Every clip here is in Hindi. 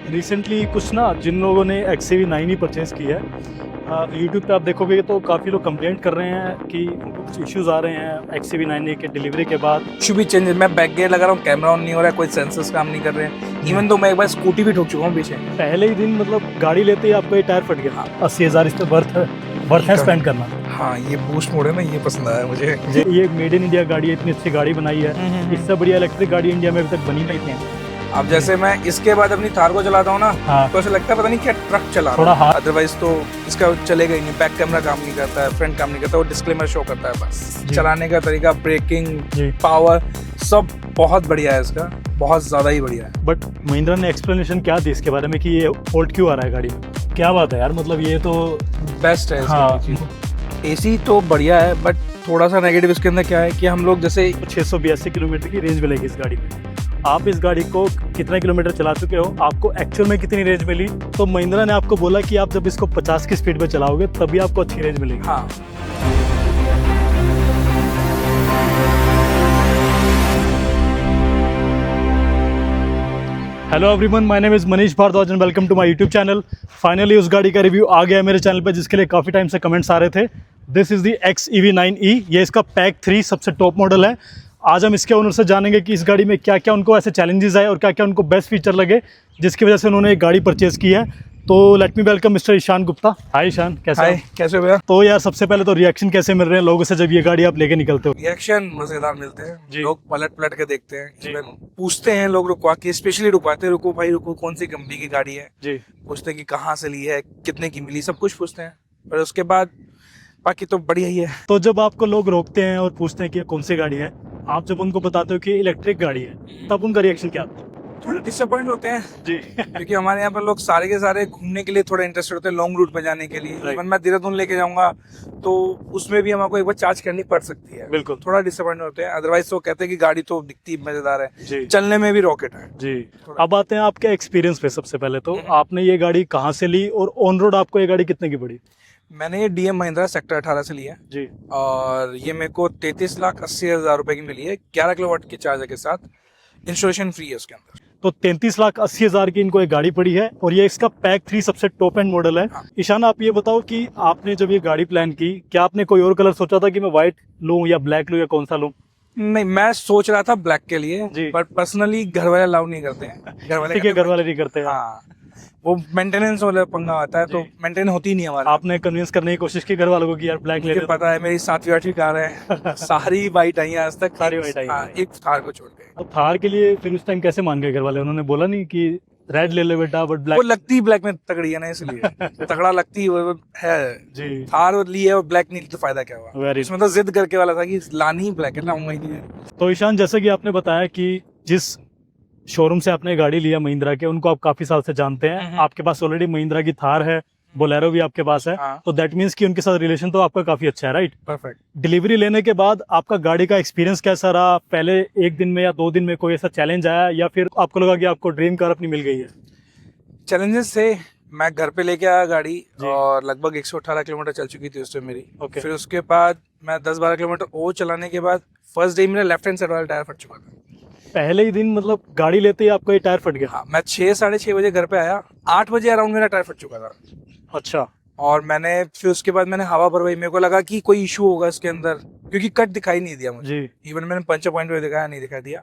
रिसेंटली कुछ ना जिन लोगों ने XCV9 ही परचेज़ की है, यूट्यूब पे आप देखोगे तो काफ़ी लोग कंप्लेंट कर रहे हैं कि उनको कुछ इश्यूज़ आ रहे हैं XCV9 के डिलीवरी के बाद। इशू भी चेंज, मैं बैक गियर लगा रहा हूँ, कैमरा ऑन नहीं हो रहा है, कोई सेंसर्स काम नहीं कर रहे हैं। इवन तो मैं एक बार स्कूटी भी ठोक चुका हूँ पीछे। पहले ही दिन मतलब गाड़ी लेते ही आपका ये टायर फट गया। 80,000 इस पर वर्थ है स्पेंड करना। हाँ, ये बूस्ट मोड है ना, ये पसंद आया मुझे। ये मेड इन इंडिया गाड़ी है, इतनी अच्छी गाड़ी बनाई है। इससे बढ़िया इलेक्ट्रिक गाड़ी इंडिया में अभी तक बनी नहीं है। अब जैसे मैं इसके बाद अपनी थार को चलाता हूँ ना, हाँ। तो ऐसा लगता है पता नहीं क्या ट्रक चला थोड़ा रहा है। हाथ अदरवाइज तो इसका चलेगा ही नहीं। बैक कैमरा काम नहीं करता है, फ्रंट काम नहीं करता, वो डिस्क्लेमर शो करता है बस। चलाने का तरीका, ब्रेकिंग, पावर, सब बहुत बढ़िया है इसका, बहुत ज्यादा ही बढ़िया है। बट महिंद्रा ने एक्सप्लेनेशन क्या दी इसके बारे में कि ये फॉल्ट क्यों आ रहा है गाड़ी में? क्या बात है यार, मतलब ये तो बेस्ट है। हाँ। एसी तो बढ़िया है, बट थोड़ा सा नेगेटिव इसके अंदर क्या है कि हम लोग जैसे 682 किलोमीटर की रेंज मिलेगी इस गाड़ी में। आप इस गाड़ी को कितने किलोमीटर चला चुके हो, आपको एक्चुअल में कितनी रेंज मिली? तो महिंद्रा ने आपको बोला कि आप जब इसको 50 की स्पीड पे चलाओगे तभी आपको अच्छी रेंज मिलेगी। हाँ। Hello everyone, my name is Manish Bhardwaj and welcome to my YouTube channel. Finally उस गाड़ी का रिव्यू आ गया है मेरे चैनल पे, जिसके लिए काफ़ी टाइम से कमेंट्स आ रहे थे। This is the XEV9E। ये इसका पैक 3 सबसे टॉप मॉडल है। आज हम इसके ओनर से जानेंगे कि इस गाड़ी में क्या क्या उनको ऐसे चैलेंजेस आए और क्या क्या उनको बेस्ट फीचर लगे जिसकी वजह से उन्होंने एक गाड़ी परचेज़ की है। तो let me welcome mister Ishaan Gupta. Hi Ishaan, कैसे हो? कैसे हो भैया? तो यार सबसे पहले तो रिएक्शन कैसे मिल रहे हैं लोगों से जब ये गाड़ी आप लेके निकलते हो? रिएक्शन मजेदार मिलते हैं जी। लोग पलट पलट के देखते हैं, पूछते हैं लोग, रुकवा के स्पेशली रुकवाते हैं, रुको भाई रुको, कौन सी कंपनी की गाड़ी है जी। पूछते हैं कि कहाँ से ली है, कितने की मिली, सब कुछ पूछते हैं। पर उसके बाद बाकी तो बढ़िया ही है। तो जब आपको लोग रोकते हैं और पूछते हैं कि ये कौन सी गाड़ी है, आप जब उनको बताते हो कि इलेक्ट्रिक गाड़ी है, तब उनका रिएक्शन क्या आता है? थोड़ा डिसअपॉइंट होते हैं जी। क्योंकि हमारे यहाँ पर लोग सारे के सारे घूमने के लिए थोड़ा इंटरेस्टेड होते हैं, लॉन्ग रूट पे जाने के लिए। Right. इवन मैं देहरादून लेके जाऊंगा तो उसमें भी हमको एक बार चार्ज करनी पड़ सकती है। बिल्कुल। थोड़ा डिसअपॉइंट होते हैं, अदरवाइज तो कहते हैं कि गाड़ी तो दिखती मजेदार जी। है, चलने में भी रॉकेट है। जी। अब आते हैं आपके एक्सपीरियंस पे। सबसे पहले तो आपने ये गाड़ी कहाँ से ली और ऑन रोड आपको ये गाड़ी कितने की पड़ी? मैंने ये DM महिंद्रा सेक्टर 18 से लिया है जी। और ये मेरे को 33,80,000 रुपए की मिली है, 11 किलोवाट के चार्जर के साथ। इंस्टॉलेशन फ्री है उसके अंदर। तो 33,80,000 की इनको एक गाड़ी पड़ी है और ये इसका पैक 3 सबसे टॉप एंड मॉडल है। हाँ। ईशान, आप ये बताओ कि आपने जब ये गाड़ी प्लान की, क्या आपने कोई और कलर सोचा था कि मैं व्हाइट लूं या ब्लैक लूं या कौन सा लूं? नहीं, मैं सोच रहा था ब्लैक के लिए, जी। बट पर्सनली घर वाले अलाउ नहीं करते हैं। ठीक है, घर वाले नहीं करते हैं। हाँ, वो मेंटेनेंस वाला पंगा आता है, तो मेंटेन होती नहीं हमारी। आपने कन्विंस करने की कोशिश की घर वालों को कि यार ब्लैक ले मुझे लो? पता है, मेरी 7वीं 8वीं कार है, सारी वाइट आई है आज तक। सारी white आई हैं। हाँ, एक थार को छोड़ के। तो थार के लिए फिर उस टाइम कैसे मान गए घर वाले? उन्होंने बोला नहीं कि रेड ले ले बेटा बट वो ब्लैक? लगती ब्लैक में तगड़ी है ना, इसलिए तगड़ा लगती है वो है। जी। थार ली है और ब्लैक नहीं ली तो फायदा क्या हुआ? Very इसमें तो जिद करके वाला था कि लानी ही ब्लैक है, लाऊंगा ही नहीं। तो ईशान, जैसे कि आपने बताया कि जिस शोरूम से आपने गाड़ी लिया महिंद्रा के, उनको आप काफी साल से जानते हैं। आपके पास ऑलरेडी महिंद्रा की थार है, बोलेरो भी आपके पास है। हाँ। तो दैट मीन्स कि उनके साथ रिलेशन तो आपका काफी अच्छा है, राइट? परफेक्ट। डिलीवरी लेने के बाद आपका गाड़ी का एक्सपीरियंस कैसा रहा? पहले एक दिन में या 2 दिन में कोई ऐसा चैलेंज आया या फिर आपको लगा कि आपको ड्रीम कार अपनी मिल गई है? चैलेंजेस थे। मैं घर पे लेके आया गाड़ी और लगभग 118 किलोमीटर चल चुकी थी उस टाइम मेरी। Okay. फिर उसके बाद मैं 10-12 किलोमीटर और चलाने के बाद फर्स्ट डे मेरा लेफ्ट हैंड साइड वाला टायर फट चुका था। पहले ही दिन मतलब गाड़ी लेते ही आपका ये टायर फट गया? हाँ, मैं 6-6:30 बजे घर पे आया, 8 बजे अराउंड मेरा टायर फट चुका था। अच्छा। और मैंने फिर उसके बाद मैंने हवा भरवाई, मेरे को लगा कि कोई इशू होगा इसके अंदर, क्योंकि कट दिखाई नहीं दिया मुझे। जी। इवन मैंने पंचर पॉइंट पे दिखाया, नहीं दिखा दिया,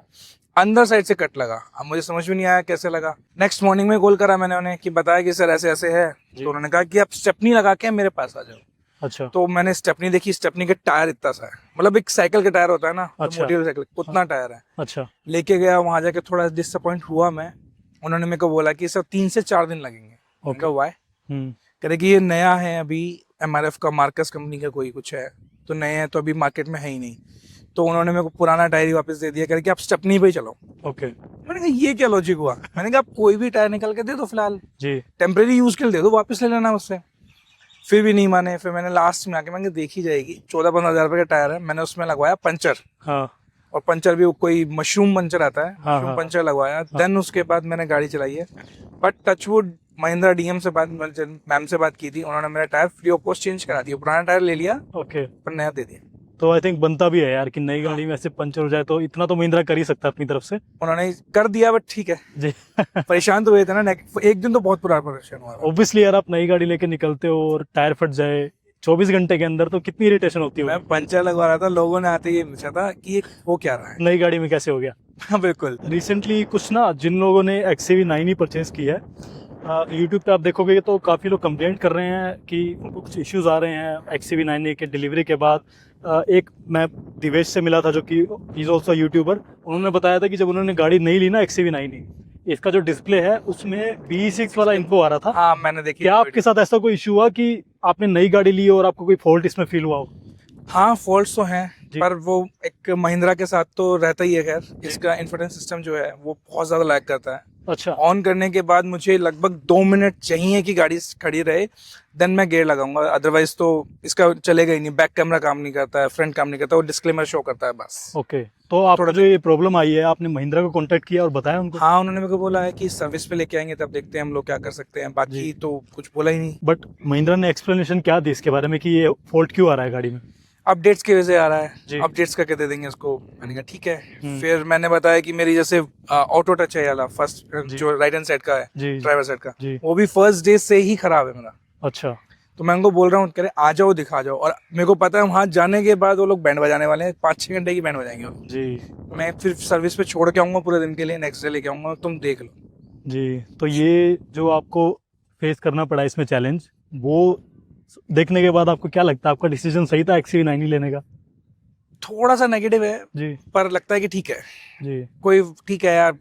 अंदर साइड से कट लगा। अब मुझे समझ में नहीं आया कैसे लगा। नेक्स्ट मॉर्निंग में कॉल करा मैंने उन्हें कि बताया कि सर ऐसे ऐसे है। तो उन्होंने कहा कि आप स्टेपनी लगा के मेरे पास आ जाओ। अच्छा। तो मैंने स्टेपनी देखी, स्टेपनी का टायर इतना सा है, मतलब एक साइकिल का टायर होता है ना, अच्छा। मोटिवेटर साइकिल, उतना टायर है। अच्छा। लेके गया, वहां जाके थोड़ा डिसअपॉइंट हुआ मैं। उन्होंने मेरे को बोला कि सर 3 से 4 दिन लगेंगे। उनका वाई कह रहे कि ये नया है, अभी MRF का, मार्कस कंपनी का कोई कुछ है, तो नए हैं तो अभी मार्केट में है ही नहीं। तो उन्होंने मेरे को पुराना टायर ही वापस दे दिया, कह रहे कि आप स्टेपनी पे ही चलाओ। ओके। मैंने कहा ये क्या लॉजिक हुआ? मैंने कहा आप कोई भी टायर निकल के दे दो फिलहाल, जी। टेम्परेरी यूज के लिए दे दो, वापस ले लेना उससे। फिर भी नहीं माने। फिर मैंने लास्ट में आके, मैंने देखी जाएगी, 14-15 हज़ार रुपए का टायर है, मैंने उसमें लगवाया पंचर। हाँ। और पंचर भी कोई मशरूम पंचर आता है, हाँ, मशरूम हाँ। पंचर लगवाया। देन उसके बाद मैंने गाड़ी चलाई है। बट टचवुड महिंद्रा DM से बात, मैम से बात की थी, उन्होंने मेरा tyre free of cost change करा दिया। पुराना टायर ले लिया ओके। पर नया दे दिया। तो आई थिंक बनता भी है यार कि नई गाड़ी में ऐसे पंचर हो जाए, तो इतना तो महिंद्रा कर ही सकता है अपनी तरफ से। उन्होंने कर दिया, बट ठीक है। जी परेशान तो हुए थे ना, एक दिन तो बहुत बुरा परेशान हुआ था। ऑब्वियसली यार, आप नई गाड़ी लेके निकलते हो और टायर फट जाए 24 घंटे के अंदर, तो कितनी इरिटेशन होती है। मैं पंचर लगवा रहा था, लोगों ने आते ही पूछा था कि ये हो क्या रहा है। नई गाड़ी में कैसे हो गया। हाँ बिल्कुल। रिसेंटली कुछ ना, जिन लोगों ने XUV9 ही परचेज किया है, यूट्यूब पे आप देखोगे तो काफ़ी लोग कंप्लेंट कर रहे हैं कि उनको कुछ इश्यूज आ रहे हैं XUV9 के डिलीवरी के बाद। एक मैं दिवेश से मिला था जो कि इज़ ऑल्सो यूट्यूबर, उन्होंने बताया था कि जब उन्होंने गाड़ी नहीं ली ना XUV9 ही, इसका जो डिस्प्ले है उसमें BE6 वाला इन्फो आ रहा था। हाँ मैंने देखी। क्या आपके साथ ऐसा कोई इशू हुआ कि आपने नई गाड़ी ली और आपको कोई फॉल्ट इसमें फील हुआ हो। हाँ फॉल्ट्स तो हैं, जी। पर वो एक महिंद्रा के साथ तो रहता ही है। खैर इसका इंफोटेनमेंट सिस्टम जो है वो बहुत ज़्यादा लैग करता है। अच्छा। ऑन करने के बाद मुझे लगभग 2 मिनट चाहिए कि गाड़ी खड़ी रहे, देन मैं गेयर लगाऊंगा, अदरवाइज तो इसका चलेगा ही नहीं। बैक कैमरा काम नहीं करता है, फ्रंट काम नहीं करता, वो डिस्क्लेमर शो करता है बस। ओके, तो आपको जो ये प्रॉब्लम आई है, आपने महिंद्रा को कांटेक्ट किया और बताया उनको। हाँ उन्होंने मेरे को बोला है कि सर्विस पे लेके आएंगे, तब देखते हैं हम लोग क्या कर सकते हैं, बाकी तो कुछ बोला ही नहीं। बट महिंद्रा ने एक्सप्लेनेशन क्या दी इसके बारे में कि ये फॉल्ट क्यों आ रहा है गाड़ी में। अपडेट्स की वजह से आ रहा जी। है, अपडेट्स करके दे देंगे उसको। मैंने कहा ठीक है। फिर मैंने बताया कि मेरी जैसे ऑटो टच है वाला फर्स्ट जो राइट हैंड साइड का है, जी ड्राइवर साइड का, जी। वो भी फर्स्ट डे से ही खराब है मेरा। अच्छा। तो मैं उनको बोल रहा हूँ, कह रहे आ जाओ दिखा जाओ, और मेरे को पता है वहाँ जाने के बाद वो लोग बैंड बजाने वाले हैं, 5-6 घंटे की बैंड बजाएंगे वो। जी मैं फिर सर्विस पे छोड़ के आऊंगा पूरे दिन के लिए, नेक्स्ट डे लेके आऊंगा, तुम देख लो। जी, तो ये जो आपको फेस करना पड़ा इसमें चैलेंज, वो देखने के बाद आपको क्या लगता है, आपका डिसीजन सही था XUV9 ही लेने का। थोड़ा सा नेगेटिव है, जी पर लगता है कि ठीक है, जी। कोई ठीक है यार,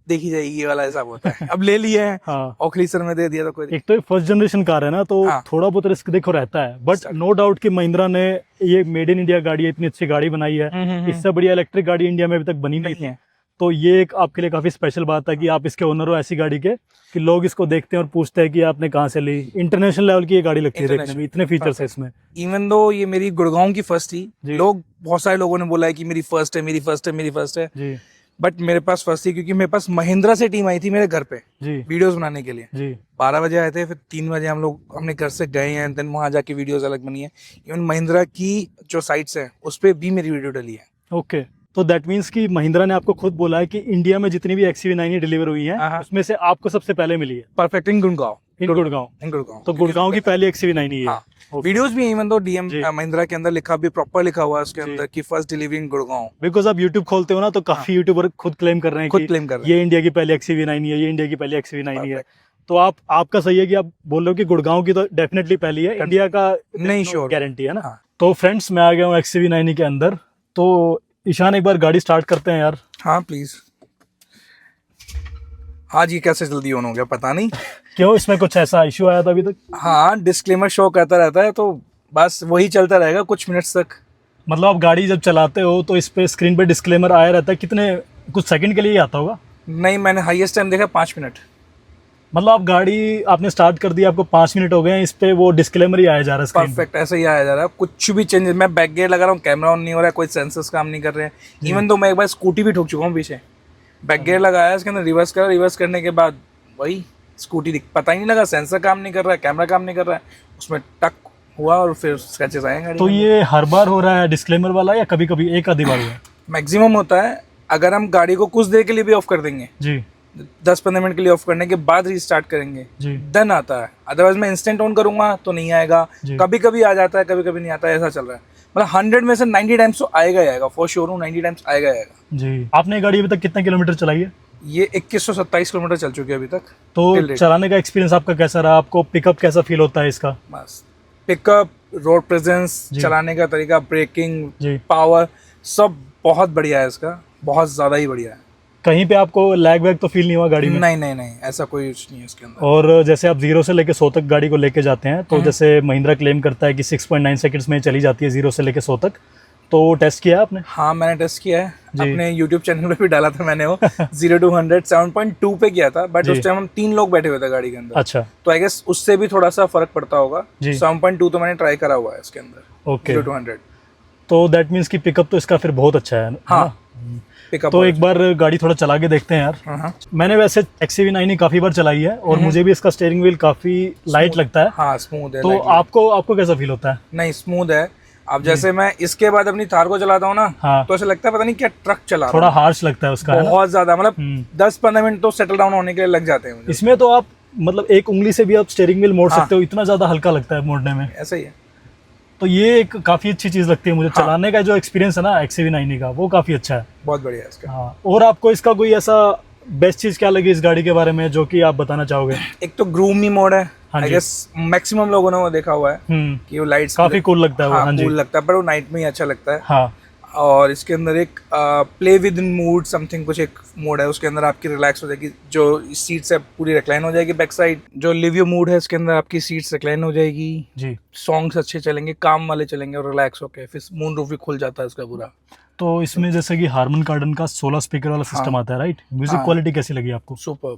देखी जाएगी, ये वाला हिसाब होता है। अब ले लिए हैं, हाँ, ऑक्लीसर में दे दिया तो कोई एक तो फर्स्ट जनरेशन कार है ना, तो हाँ। थोड़ा बहुत रिस्क देखो रहता है, बट नो डाउट कि महिंद्रा ने ये मेड इन इंडिया गाड़ी है, इतनी अच्छी गाड़ी बनाई है, इससे बढ़िया इलेक्ट्रिक गाड़ी इंडिया में अभी तक बनी नहीं थी। तो ये एक आपके लिए काफी स्पेशल बात है कि आप इसके ओनर हो ऐसी गाड़ी के, कि लोग इसको देखते हैं और पूछते हैं कि आपने कहाँ से ली। इंटरनेशनल लेवल की ये गाड़ी लगती है देखने में, इतने फीचर्स है इसमें। इवन दो ये मेरी गुड़गांव की फर्स्ट थी, जी। लोग बहुत सारे लोगों ने बोला है कि मेरी फर्स्ट है, मेरी फर्स्ट है, मेरी फर्स्ट है, जी बट मेरे पास फर्स्ट थी क्योंकि मेरे पास महिंद्रा से टीम आई थी मेरे घर पे जी वीडियोस बनाने के लिए। जी 12 बजे आए थे, फिर 3 बजे हम लोग अपने घर से गए हैं, देन वहाँ जाके वीडियोस अलग बनी है। इवन महिंद्रा की जो साइट्स हैं उस पर भी मेरी वीडियो डली है। ओके, तो दैट मीन्स कि महिंद्रा ने आपको खुद बोला है कि इंडिया में जितनी भी XUV9 डिलीवर हुई है, हाँ। उसमें से आपको सबसे पहले मिली है। Perfect in Gurgaon. In Gurgaon. In Gurgaon, तो गुड़गांव की पहली XUV9 ही है। हाँ। Okay. वीडियोस भी इवन दो डीएम जी। महिंद्रा के अंदर लिखा भी, प्रॉपर लिखा हुआ है उसके जी। अंदर कि first delivery in Gurgaon. Because आप YouTube खोलते हो ना, तो काफी यूट्यूबर खुद क्लेम कर रहे हैं खुद कि क्लेम कर रहे हैं। ये इंडिया की पहली XUV9 है, ये इंडिया की पहली XUV9 है। Perfect। तो आपका सही है कि आप बोल रहे हो कि गुड़गांव की तो डेफिनेटली पहली है, इंडिया का नहीं श्योर गारंटी है ना। हाँ। तो फ्रेंड्स, मैं आ गया हूँ XUV9 के अंदर। तो ईशान, एक बार गाड़ी स्टार्ट करते हैं यार। हाँ प्लीज। आज ये कैसे जल्दी ऑन हो गया पता नहीं। क्यों, इसमें कुछ ऐसा इशू आया था अभी तक। हाँ डिस्क्लेमर शो करता रहता है, तो बस वही चलता रहेगा कुछ मिनट्स तक। मतलब आप गाड़ी जब चलाते हो तो इस पे स्क्रीन पे डिस्क्लेमर आया रहता है, कितने कुछ सेकंड के लिए ही आता होगा। नहीं, मैंने हाईएस्ट टाइम देखा 5 मिनट। मतलब आप गाड़ी आपने स्टार्ट कर दी, आपको 5 मिनट हो गए हैं, इस पे वो डिस्क्लेमर ही आया जा रहा है स्क्रीन पे। परफेक्ट ऐसे ही आया जा रहा है, कुछ भी चेंज। मैं बैक गियर लगा रहा हूँ, कैमरा ऑन नहीं हो रहा है, कोई सेंसर्स काम नहीं कर रहे हैं। इवन तो मैं एक बार स्कूटी भी ठोक चुका हूँ पीछे। बैक गियर लगाया, इसके अंदर रिवर्स करा, रिवर्स करने के बाद वही स्कूटी पता ही नहीं लगा, सेंसर काम नहीं कर रहा है, कैमरा काम नहीं कर रहा है, उसमें टक हुआ और फिर स्क्रैचेस आए गाड़ी। तो ये हर बार हो रहा है डिस्क्लेमर वाला, या कभी कभी एक आधी बार हुआ है। मैक्सिमम होता है अगर हम गाड़ी को कुछ देर के लिए भी ऑफ कर देंगे, जी 10-15 मिनट के लिए ऑफ करने के बाद रीस्टार्ट करेंगे, जी देन आता है। अदरवाइज मैं इंस्टेंट ऑन करूंगा तो नहीं आएगा, जी। कभी कभी आ जाता है, कभी कभी नहीं आता है, ऐसा चल रहा है। मतलब 100 में से 90 टाइम्स तो आएगा ही आएगा, फॉर श्योर हूँ 90 टाइम्स आएगा ही आएगा। जी। आपने ये गाड़ी अभी तक कितने किलोमीटर चलाई है। ये 2127 किलोमीटर चल चुकी है अभी तक। तो Till date। चलाने का एक्सपीरियंस आपका कैसा रहा, आपको पिकअप कैसा फील होता है इसका। बस पिकअप, रोड प्रेजेंस, जी। चलाने का तरीका, ब्रेकिंग, जी। पावर, सब बहुत बढ़िया है इसका, बहुत ज़्यादा ही बढ़िया है। कहीं पे आपको लैग वैग तो फील नहीं हुआ गाड़ी में। नहीं नहीं नहीं, ऐसा कोई कुछ नहीं है इसके अंदर। और जैसे आप 0 से लेके 100 तक गाड़ी को लेके जाते हैं, तो जैसे महिंद्रा क्लेम करता है कि 6.9 सेकंड्स में चली जाती है 0 से लेके 100 तक, तो टेस्ट किया है आपने। हाँ मैंने टेस्ट किया है, जी। अपने YouTube चैनल पे भी डाला था मैंने वो 0 to 100 7.2 पे किया था, बट जी। उस टाइम हम 3 लोग बैठे हुए थे गाड़ी के अंदर। अच्छा। तो आई गेस उससे भी थोड़ा सा फर्क पड़ता होगा। जी। 7.2 तो मैंने ट्राई करा हुआ है इसके अंदर। ओके। 0 to 100 तो दैट मीन्स कि पिकअप तो इसका फिर बहुत अच्छा है। हाँ पिकअप। तो एक बार गाड़ी थोड़ा चला के देखते हैं यार। हाँ मैंने वैसे XUV9 ही काफी बार चलाई है, और मुझे भी इसका स्टीयरिंग व्हील काफी लाइट लगता है। हाँ स्मूथ है। तो आपको कैसा फील होता है। नहीं स्मूथ है। अब जैसे मैं इसके बाद अपनी थार को चलाता हूँ ना, हाँ। तो ऐसा लगता है पता नहीं क्या ट्रक चला रहा थोड़ा हूँ। हार्श लगता है उसका, है ना? बहुत ज्यादा, मतलब हम्म। 10-15 मिनट तो सेटल डाउन होने के लिए लग जाते हैं मुझे। इसमें तो आप मतलब एक उंगली से भी आप स्टीयरिंग व्हील मोड़ हाँ। सकते हो, इतना ज्यादा हल्का लगता है मोड़ने में। ऐसा ही है। तो ये एक काफी अच्छी चीज लगती है मुझे। हाँ। चलाने का जो एक्सपीरियंस है ना XUV 9e का, वो काफी अच्छा है। बहुत बढ़िया है इसका। हाँ, और आपको इसका कोई ऐसा बेस्ट चीज क्या लगी इस गाड़ी के बारे में जो कि आप बताना चाहोगे? एक तो ग्रूमी मोड है, हाँ आई जी। गेस मैक्सिमम लोगों ने वो देखा हुआ है कि वो लाइट्स काफी कूल लगता है वो। हाँ, हाँ जी। कूल लगता है, पर वो नाइट में ही अच्छा लगता है। हाँ। और इसके अंदर एक play with in mood something कुछ एक मोड है, उसके अंदर आपकी रिलैक्स हो जाएगी, जो सीट से पूरी रिक्लाइन हो जाएगी बैक साइड। जो लिव यू मूड है, इसके अंदर आपकी सीट्स रिक्लाइन हो जाएगी जी। सॉन्ग्स अच्छे चलेंगे, काम वाले चलेंगे और रिलैक्स होके फिर मून रूफ भी खुल जाता है इसका पूरा। तो इसमें जैसे कि हारमन कार्डन का 16 स्पीकर वाला सिस्टम आता है, राइट? म्यूजिक हाँ। क्वालिटी कैसी लगी आपको? सुपर।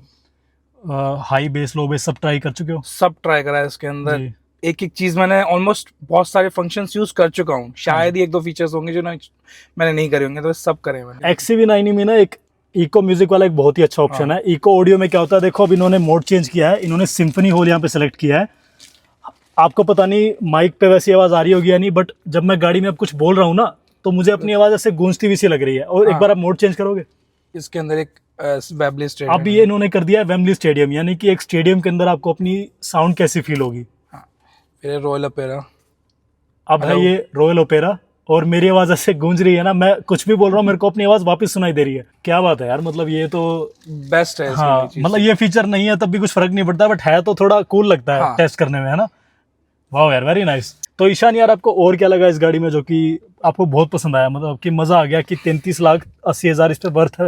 हाई बेस, लो बेस सब ट्राई कर चुके हो? सब ट्राई करा है इसके अंदर। जी। एक एक चीज मैंने ऑलमोस्ट बहुत सारे फंक्शंस यूज कर चुका हूँ, शायद ही एक दो फीचर्स होंगे जो मैंने नहीं करे होंगे, तो सब करे मैंने। XUV 9e में ना एक इको म्यूजिक वाला एक बहुत ही अच्छा ऑप्शन है। इको ऑडियो में क्या होता है, देखो अब इन्होंने मोड चेंज किया है, इन्होंने सिम्फनी हॉल यहाँ पे सेलेक्ट किया है। आपको पता नहीं माइक पे वैसी आवाज आ रही होगी या नहीं, बट जब मैं गाड़ी में अब कुछ बोल रहा हूँ ना, तो मुझे अपनी आवाज ऐसे गूंजती हुई सी लग रही है। और एक बार आप मोड चेंज करोगे, इसके अंदर एक वेबली स्टेडियम, अब ये इन्होंने कर दिया है वेम्बली स्टेडियम, यानी कि एक स्टेडियम के अंदर आपको अपनी साउंड कैसी फील होगी। फिर रॉयल ओपेरा। अब है ये रॉयल ओपेरा, और मेरी आवाज ऐसे गूंज रही है ना, मैं कुछ भी बोल रहा हूँ मेरे को अपनी आवाज वापस सुनाई दे रही है। क्या बात है यार, मतलब ये तो बेस्ट है इसकी हाँ, चीज़। मतलब ये फीचर नहीं है तब भी कुछ फर्क नहीं पड़ता, बट है तो थोड़ा कूल लगता है हाँ। टेस्ट करने में, है ना? वाह यार, वेरी नाइस। तो ईशान यार, आपको और क्या लगा इस गाड़ी में जो कि आपको बहुत पसंद आया, मतलब कि मजा आ गया कि 33,80,000 इस पे वर्थ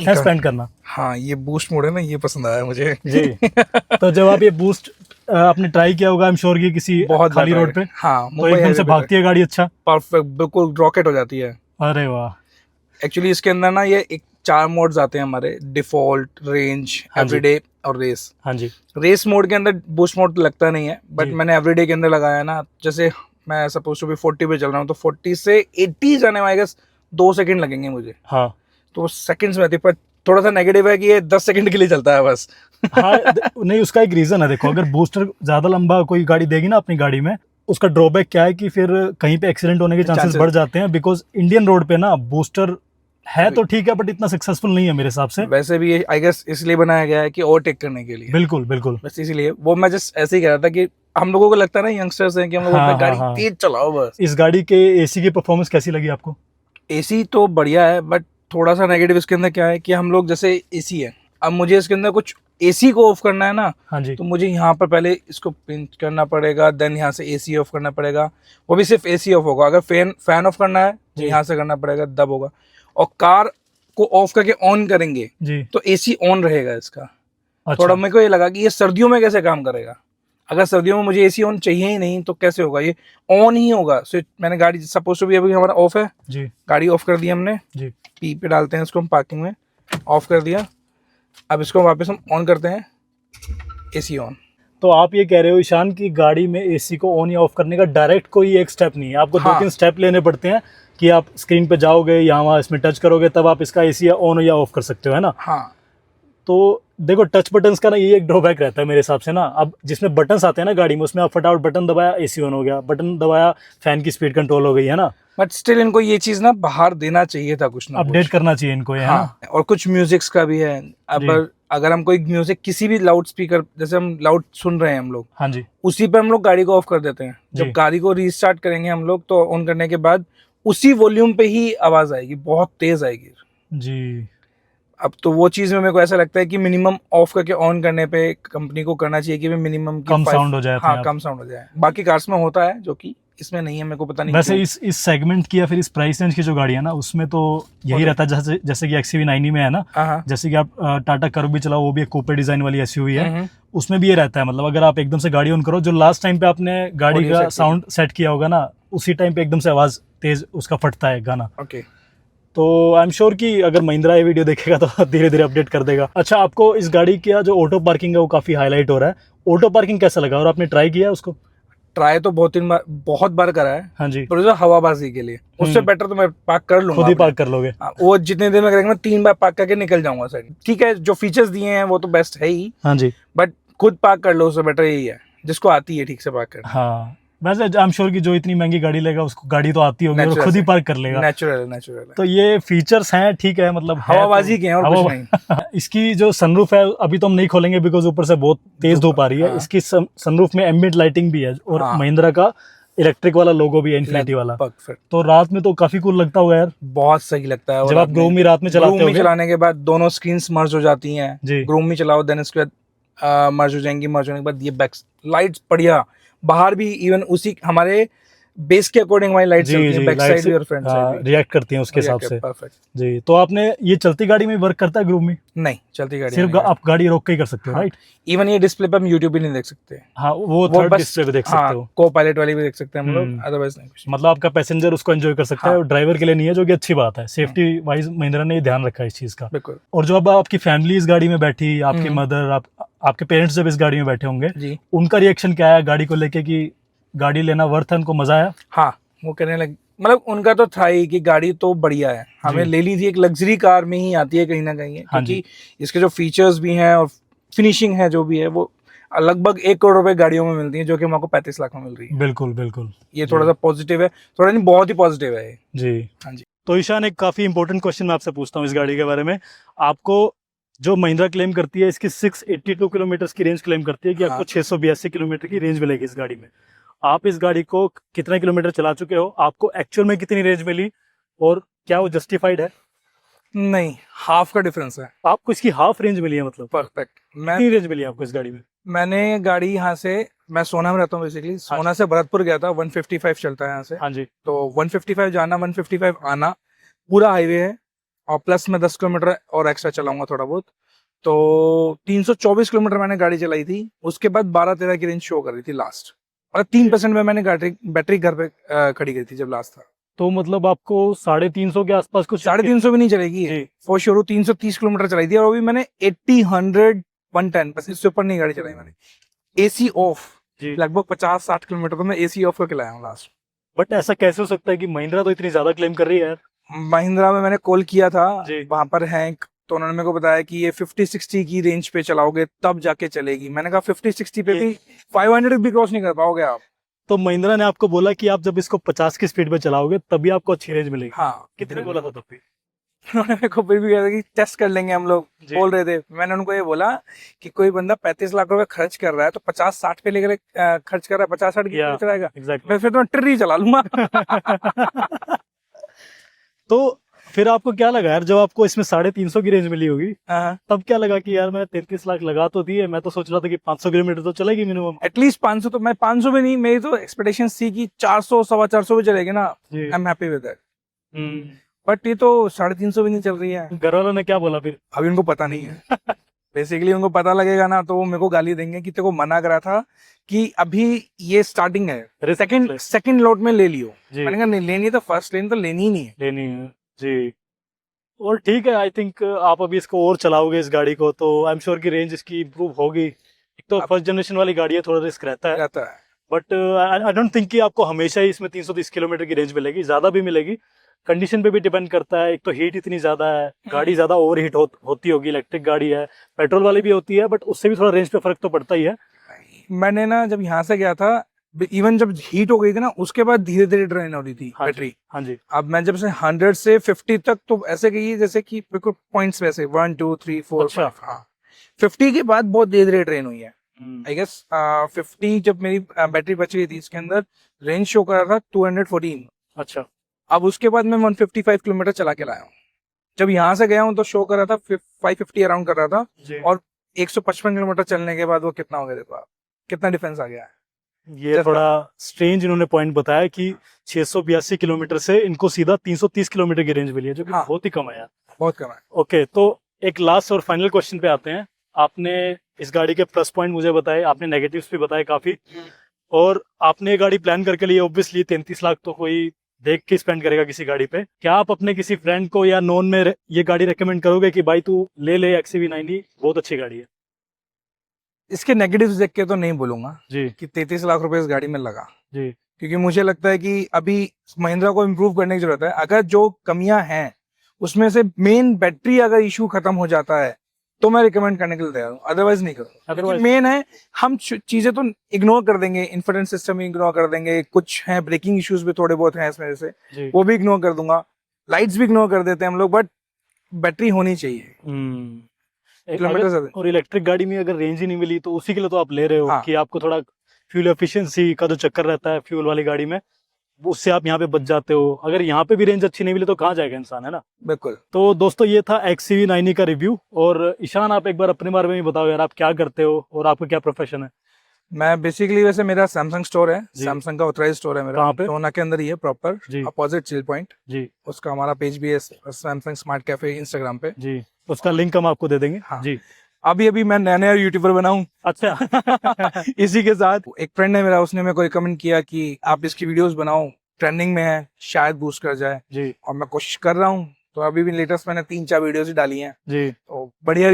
है स्पेंड करना? हाँ, ये बूस्ट मोड है ना, ये पसंद आया मुझे जी। तो जब आप ये बूस्ट आपने ट्राई किया होगा, आई एम श्योर, कि किसी बहुत खाली रोड पे, हाँ, तो एकदम से भागती है गाड़ी? अच्छा, परफेक्ट, बिल्कुल रॉकेट हो जाती है। अरे वाह। एक्चुअली इसके अंदर ना ये एक 4 मोड्स आते हैं हमारे, डिफॉल्ट, रेंज, हाँ जी। एवरीडे और रेस। हाँ जी। रेस मोड के अंदर बूस्ट मोड लगता नहीं है, बट जी। मैंने एवरीडे के अंदर लगाया ना। जैसे मैं सपोज टू बी 40 पे चल रहा हूँ, तो 40 से 80 जाने में आई गेस 2 सेकंड लगेंगे मुझे। हाँ। तो सेकंड्स में आती है, पर थोड़ा सा नेगेटिव है कि ये 10 सेकंड के लिए चलता है बस। हाँ, नहीं, उसका एक रीजन है। देखो, अगर बूस्टर ज्यादा लंबा कोई गाड़ी देगी ना अपनी गाड़ी में, उसका ड्रॉबैक क्या है कि फिर कहीं पे एक्सीडेंट होने के चांसेस बढ़ जाते हैं, बिकॉज इंडियन रोड पे ना बूस्टर है तो ठीक है, बट इतना सक्सेसफुल नहीं है मेरे हिसाब से। वैसे भी ये आई गेस इसलिए बनाया गया है कि ओवरटेक करने के लिए। बिल्कुल बिल्कुल। बस इसीलिए वो मैं जस्ट ऐसे ही कह रहा था कि हम लोगों को लगता है ना, यंगस्टर्स हैं, कि हम लोग हाँ, अपनी गाड़ी हाँ। तेज चलाओ बस। इस गाड़ी के एसी की परफॉर्मेंस कैसी लगी आपको? एसी तो बढ़िया है, बट थोड़ा सा नेगेटिव इसके अंदर क्या है कि हम लोग जैसे एसी है, अब मुझे इसके अंदर कुछ एसी को ऑफ करना है ना, हाँ जी। तो मुझे यहाँ पर पहले इसको पिंच करना पड़ेगा, देन यहाँ से एसी ऑफ करना पड़ेगा। वो भी सिर्फ एसी ऑफ होगा। अगर फैन ऑफ करना है तो जी। यहाँ से करना पड़ेगा, दब होगा। और कार को ऑफ करके ऑन करेंगे जी। तो एसी ऑन रहेगा इसका। अच्छा। थोड़ा मेरे को ये लगा कि ये सर्दियों में कैसे काम करेगा। अगर सर्दियों में मुझे एसी ऑन चाहिए ही नहीं तो कैसे होगा, ये ऑन ही होगा। स्विच मैंने गाड़ी सपोज टू भी अभी हमारा ऑफ है जी। गाड़ी ऑफ कर दी हमने जी। पी पे डालते हैं इसको हम पार्किंग में, ऑफ कर दिया। अब इसको वापस हम ऑन करते हैं, एसी ऑन। तो आप ये कह रहे हो ईशान की गाड़ी में एसी को ऑन या ऑफ करने का डायरेक्ट कोई एक स्टेप नहीं है, आपको हाँ। 2-3 स्टेप लेने पड़ते हैं कि आप स्क्रीन पे जाओगे या वहाँ इसमें टच करोगे तब आप इसका एसी ऑन या ऑफ कर सकते हो, है ना? हाँ, तो देखो, टच बटन्स का ना ये एक ड्रॉबैक रहता है मेरे हिसाब से ना। अब जिसमें बटन्स आते हैं ना गाड़ी में, उसमें आप फटाफट बटन दबाया एसी ऑन हो गया, बटन दबाया फैन की स्पीड कंट्रोल हो गई, है ना? बट स्टिल इनको ये चीज ना बाहर देना चाहिए था, कुछ ना अपडेट करना चाहिए इनको, है ना? हाँ, और कुछ म्यूजिक्स का भी है। अब अगर हम कोई म्यूजिक किसी भी लाउड स्पीकर, जैसे हम लाउड सुन रहे हैं हम लोग, हाँ जी। उसी पे हम लोग गाड़ी को ऑफ कर देते हैं। जब गाड़ी को रीस्टार्ट करेंगे हम लोग, तो ऑन करने के बाद उसी वॉल्यूम पे ही आवाज आएगी, बहुत तेज आएगी जी। अब तो वो चीज में मेरे को ऐसा लगता है कि मिनिमम ऑफ करके ऑन करने पे कंपनी को करना चाहिए कि मिनिमम कम साउंड हो जाए। हाँ, कम साउंड हो जाए। बाकी कार्स में होता है, जो कि इसमें नहीं है, मेरे को पता नहीं। वैसे इस सेगमेंट की या फिर इस प्राइस रेंज की जो गाड़ी है ना, उसमें तो यही रहता है, जैसे कि XUV 9e में है ना, हाँ, जैसे कि आप टाटा कर्व भी चलाओ, वो भी एक कूपे डिजाइन वाली SUV है, उसमें भी ये रहता है। मतलब अगर आप एकदम से गाड़ी ऑन करो, जो लास्ट टाइम पे आपने गाड़ी का साउंड सेट किया होगा ना, उसी टाइम पे एकदम से आवाज तेज उसका फटता है गाना। ओके। तो आई एम श्योर कि अगर महिंद्रा ये वीडियो देखेगा तो धीरे धीरे अपडेट कर देगा। अच्छा, आपको इस गाड़ी का जो ऑटो पार्किंग है वो काफी हाईलाइट हो रहा है, ऑटो पार्किंग कैसा लगा और आपने ट्राई किया उसको? ट्राई तो बहुत बार करा है। हाँ जी। पर जो हवाबाजी के लिए, उससे बेटर तो मैं पार्क कर लूंगा, खुद ही पार्क कर लोगे? वो जितने देर में करेंगे, मैं 3 बार पार्क करके निकल जाऊंगा साइड। ठीक है, जो फीचर्स दिए हैं वो तो बेस्ट है ही। हाँ जी। बट खुद पार्क कर लो, उससे बेटर यही है, जिसको आती है ठीक से पार्क करना। हाँ, वैसे आई एम श्योर कि जो इतनी महंगी गाड़ी लेगा उसको गाड़ी तो आती होगी और Natural खुद ही से। पार्क कर लेगा। नेचुरल तो ये फीचर्स हैं, ठीक है, मतलब है हवाबाजी के हैं और कुछ नहीं। इसकी जो सनरूफ है अभी तो हम नहीं खोलेंगे बिकॉज ऊपर से बहुत तेज धूप आ रही है। हाँ। इसकी सनरूफ में एम्बिएंट लाइटिंग भी है और हाँ। महिंद्रा का इलेक्ट्रिक वाला लोगो भी है, इन्फिनिटी वाला। परफेक्ट, तो रात में तो काफी कूल लगता होगा यार, बहुत सही लगता है। और जब आप ग्रूम में रात में चलाते ग्रूम में होगे। चलाने के बाद दोनों स्क्रीन मर्ज हो जाती हैं। जी। ग्रूम में चलाओ देन इसके बाद मर्ज हो जाएंगी। मर्ज होने के बाद ये बैक लाइट्स बढ़िया, बाहर भी इवन उसी हमारे बेस के अकॉर्डिंग हमारी लाइट चलती है, बैक साइड भी और फ्रंट साइड भी रिएक्ट करती हैं उसके हिसाब से। परफेक्ट। जी। तो आपने ये चलती गाड़ी में वर्क करता है ग्रूम में? नहीं, चलती गाड़ी सिर्फ आप गाड़ी रोक के ही कर सकते हो, राइट? इवन ये डिस्प्ले पे हम यूट्यूब भी नहीं देख सकते। हाँ, वो थर्ड डिस्प्ले पे देख सकते हो। को पायलट वाली भी देख सकते हैं हम लोग, अदरवाइज नहीं कुछ। मतलब आपका पैसेंजर उसको एंजॉय कर सकता है और ड्राइवर के लिए नहीं है, जो कि अच्छी बात है। सेफ्टी वाइज महिंद्रा ने ध्यान रखा है इस चीज का। बिल्कुल। और जो अब आपकी फैमिली इस गाड़ी में बैठी, आपकी मदर, आपके पेरेंट्स जब इस गाड़ी में बैठे होंगे जी, उनका रिएक्शन क्या है गाड़ी को लेके, कि गाड़ी लेना वर्थ है, उनको मजा आया? हाँ, वो कहने लगे, मतलब उनका तो था ही कि गाड़ी तो बढ़िया है, हमें ले ली थी। एक लग्जरी कार में ही आती है कहीं ना कहीं, क्योंकि इसके जो फीचर्स भी हैं और फिनिशिंग है जो भी है वो लगभग 1 करोड़ रुपए गाड़ियों में मिलती है, जो कि हमको 35 लाख में मिल रही है। बिल्कुल बिल्कुल। ये थोड़ा सा पॉजिटिव है, थोड़ा नहीं बहुत ही पॉजिटिव है जी। हाँ जी। तो ईशान, एक काफी इंपॉर्टेंट क्वेश्चन मैं आपसे पूछता हूँ इस गाड़ी के बारे में। आपको जो महिंद्रा क्लेम करती है, इसकी 682 किलोमीटर की रेंज क्लेम करती है कि आपको 682 किलोमीटर की रेंज मिलेगी इस गाड़ी में। आप इस गाड़ी को कितना किलोमीटर चला चुके हो, आपको एक्चुअल में कितनी रेंज मिली और क्या वो जस्टिफाइड है? नहीं, हाफ का डिफरेंस है। आपको इसकी हाफ रेंज मिली है, मतलब परफेक्ट। कितनी रेंज मिली है आपको इस गाड़ी में? मैंने गाड़ी यहाँ से, मैं सोना में रहता हूँ बेसिकली, सोना से भरतपुर गया था। 155 चलता है यहाँ से। हाँ जी। तो 155 जाना, 155 आना, पूरा हाईवे है और प्लस में 10 किलोमीटर और एक्स्ट्रा चलाऊंगा थोड़ा बहुत। तो 324 किलोमीटर मैंने गाड़ी चलाई थी। उसके बाद 12-13 की रेंज शो कर रही थी लास्ट, और 3% में मैंने बैटरी घर पे खड़ी करी थी जब लास्ट था। तो मतलब आपको 350 के आसपास कुछ? 350 भी नहीं चलेगी फॉर श्योर। 330 किलोमीटर चलाई थी और अभी मैंने 80, 100, 110, बस इससे ऊपर नहीं गाड़ी चलाई मैंने। एसी ऑफ लगभग 50-60 किलोमीटर तो मैं एसी ऑफ करके लाया हूँ लास्ट। बट ऐसा कैसे हो सकता है कि महिंद्रा तो इतनी ज्यादा क्लेम कर रही है यार? महिंद्रा में मैंने कॉल किया था, वहां पर हैंक, तो उन्होंने मेरे को बताया कि ये 50-60 की रेंज पे चलाओगे तब जाके चलेगी। मैंने कहा 50-60 पे भी 500 भी क्रॉस नहीं कर पाओगे आप। तो महिंद्रा ने आपको बोला कि आप जब इसको 50 की स्पीड पे चलाओगे तभी आपको अच्छी रेंज मिलेगी? हाँ। कितने बोला था तब भी? उन्होंने मेरे को फिर भी कहा था कि टेस्ट कर लेंगे हम लोग, बोल रहे थे। मैंने उनको ये बोला कि कोई बंदा 35 लाख रुपए खर्च कर रहा है तो 50-60 पे लेकर खर्च कर रहा है, 50-60 की चलाएगा। मैं फिर तो ट्री चला लूंगा। तो फिर आपको क्या लगा यार जब आपको इसमें 350 की रेंज मिली होगी, तब क्या लगा कि यार मैंने 33 लाख लगा तो दिए, मैं तो सोच रहा था कि 500 किलोमीटर तो चलेगी मिनिमम? एटलीस्ट 500 तो, मैं 500 भी नहीं, मेरी तो एक्सपेक्टेशन थी कि 400, 450 भी चलेगी ना। I am happy with that. But ये तो 350 भी नहीं चल रही है। घर वालों ने क्या बोला फिर? अभी उनको पता नहीं है। बेसिकली उनको पता लगेगा ना तो वो मेरे को गाली देंगे कि तेरे को मना करा था कि अभी ये स्टार्टिंग है, सेकंड लॉट में ले लियो। मैंने कहा नहीं लेनी तो फर्स्ट लेनी तो लेनी ही नहीं है। लेनी है जी। और ठीक है, आई थिंक आप अभी इसको और चलाओगे इस गाड़ी को तो आई एम श्योर की रेंज इसकी इम्प्रूव होगी। एक तो फर्स्ट जनरेशन वाली गाड़ी है, थोड़ा रिस्क रहता है, बट आई डोंट थिंक कि आपको हमेशा ही इसमें 330 किलोमीटर की रेंज मिलेगी, ज्यादा भी मिलेगी। कंडीशन पे भी डिपेंड करता है। एक तो हीट इतनी ज्यादा है, गाड़ी ज्यादा ओवर हीट होती होगी, इलेक्ट्रिक गाड़ी है, पेट्रोल वाली भी होती है, बट उससे भी थोड़ा रेंज पे फर्क तो पड़ता ही है। मैंने ना जब यहाँ से गया था, इवन जब हीट हो गई थी ना उसके बाद धीरे धीरे ड्रेन हो रही थी बैटरी। हाँ जी। अब मैं जब से 100 से 50 तक तो ऐसे गई जैसे कि बिल्कुल पॉइंट्स वैसे 1 2 3 4 5। हाँ, 50 के बाद बहुत धीरे धीरे ड्रेन हुई है। आई गेस 50 जब मेरी बैटरी बच गई थी इसके अंदर रेंज शो कर रहा था 214। अच्छा। अब उसके बाद मैं 155 किलोमीटर चला के लाया हूँ। जब यहाँ से गया हूँ तो शो कर रहा था 550 अराउंड कर रहा था, और 155 किलोमीटर चलने के बाद वो कितना हो गया, देखो आप कितना डिफरेंस आ गया है। ये थोड़ा स्ट्रेंज इन्होंने पॉइंट बताया कि 682 किलोमीटर से इनको सीधा 330 किलोमीटर की रेंज मिली है, जो कि बहुत ही कम है यार, बहुत कम है। ओके, तो एक लास्ट और फाइनल क्वेश्चन पे आते हैं। आपने इस गाड़ी के प्लस पॉइंट मुझे बताए, आपने नेगेटिव्स भी बताए काफी, और आपने ये गाड़ी प्लान करके लिए। ऑब्वियसली 33 लाख तो कोई देख के स्पेंड करेगा किसी गाड़ी पे। क्या आप अपने किसी फ्रेंड को या नॉन में ये गाड़ी रेकमेंड करोगे कि भाई तू ले XUV90, बहुत अच्छी गाड़ी है? इसके नेगेटिव्स देख के तो नहीं बोलूंगा जी कि 33 लाख रुपए इस गाड़ी में लगा जी, क्योंकि मुझे लगता है कि अभी महिंद्रा को इम्प्रूव करने की जरूरत है। अगर जो कमियां हैं उसमें से मेन बैटरी अगर इशू खत्म हो जाता है तो मैं रिकमेंड करने के लिए तैयार हूँ, अदरवाइज नहीं करूँगा। Otherwise- मेन है हम चीजें तो इग्नोर कर देंगे, इंफोटेनमेंट सिस्टम इग्नोर कर देंगे, कुछ है ब्रेकिंग इश्यूज भी थोड़े बहुत हैं इसमें से, जी वो भी इग्नोर कर दूंगा, लाइट्स भी इग्नोर कर देते हैं हम लोग, बट बैटरी होनी चाहिए। किलोमीटर अगर, और इलेक्ट्रिक गाड़ी में अगर रेंज ही नहीं मिली तो उसी के लिए तो आप ले रहे हो हाँ। कि आपको थोड़ा फ्यूल एफिशिएंसी का जो चक्कर रहता है फ्यूल वाली गाड़ी में, वो उससे आप यहाँ पे बच जाते हो। अगर यहाँ पे भी रेंज अच्छी नहीं मिली तो कहाँ जाएगा इंसान, है ना। बिल्कुल। तो दोस्तों ये था XCV9E का रिव्यू। और ईशान आप एक बार अपने बारे में भी बताओ यार, आप क्या करते हो और आपका क्या प्रोफेशन है। मैं बेसिकली वैसे मेरा सैमसंग स्टोर है, जी। सैमसंग का ऑथराइज स्टोर है मेरा। कहाँ पे? सोना के अंदर ही है प्रॉपर, जी। Opposite chill point. जी उसका हमारा पेज भी है सैमसंग स्मार्ट कैफे इंस्टाग्राम पे। जी, उसका लिंक हम आपको दे देंगे। हाँ। जी अभी मैं नया यूट्यूबर बना हूँ। अच्छा इसी के साथ एक फ्रेंड है मेरा, उसने मेरे को रिकमेंड किया कि आप इसकी वीडियोस बनाओ, ट्रेंडिंग में है, शायद बूस्ट कर जाए। जी और मैं कोशिश कर रहा हूँ। तो अभी भी लेटेस्ट मैंने 3-4 वीडियोस ही डाली हैं, जी तो बढ़िया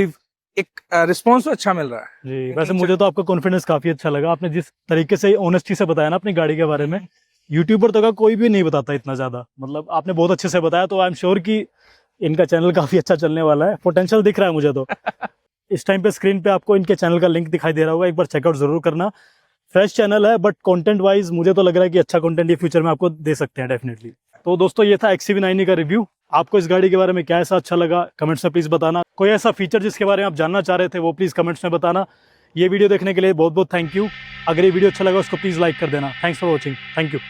एक रिस्पॉन्स तो अच्छा मिल रहा है। जी। वैसे मुझे तो आपका कॉन्फिडेंस काफी अच्छा लगा, आपने जिस तरीके से ऑनेस्टी से बताया ना अपनी गाड़ी के बारे में, यूट्यूबर तो का कोई भी नहीं बताता इतना ज्यादा, मतलब आपने बहुत अच्छे से बताया। तो आई एम श्योर कि इनका चैनल काफी अच्छा चलने वाला है, पोटेंशियल दिख रहा है मुझे तो। इस टाइम पे स्क्रीन पे आपको इनके चैनल का लिंक दिखाई दे रहा होगा, एक बार चेकआउट जरूर करना। फ्रेश चैनल है बट कंटेंट वाइज मुझे तो लग रहा है कि अच्छा कंटेंट ये फ्यूचर में आपको दे सकते हैं डेफिनेटली। तो दोस्तों ये था XCV9E का रिव्यू। आपको इस गाड़ी के बारे में क्या ऐसा अच्छा लगा कमेंट्स में प्लीज बताना। कोई ऐसा फीचर जिसके बारे में आप जानना चाह रहे थे वो प्लीज कमेंट्स में बताना। ये वीडियो देखने के लिए बहुत बहुत थैंक यू। अगर ये वीडियो अच्छा लगा उसको प्लीज लाइक कर देना। Thanks for watching. Thank you.